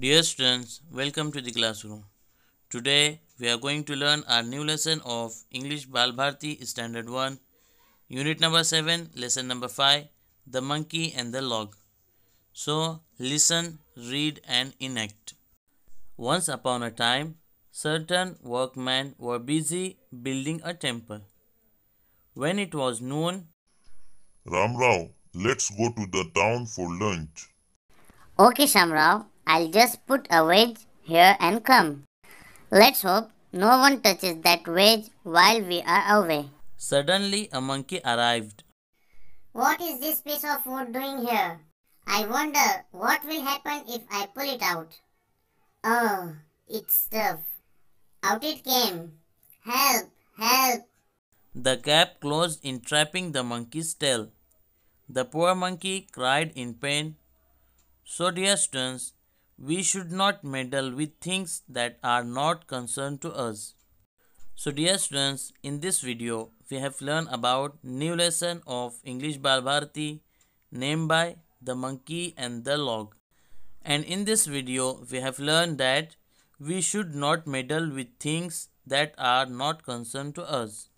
Dear students, welcome to the classroom. Today we are going to learn our new lesson of English Balbharti Standard 1, Unit number 7, Lesson number 5, The Monkey and the Log. So listen, read and enact. Once upon a time, certain workmen were busy building a temple. When it was noon, Ramrao, let's go to the town for lunch. Okay, Shamrao, I'll just put a wedge here and come. Let's hope no one touches that wedge while we are away. suddenly a monkey arrived. What is this piece of wood doing here? I wonder what will happen if I pull it out. Oh, it's tough. Out it came. Help! Help! The gap closed entrapping the monkey's tail. The poor monkey cried in pain. So, dear students, we should not meddle with things that are not concerned to us. So, dear students, in this video, we have learned about new lesson of English Balbharti named by The Monkey and the Log. And in this video, we have learned that we should not meddle with things that are not concerned to us.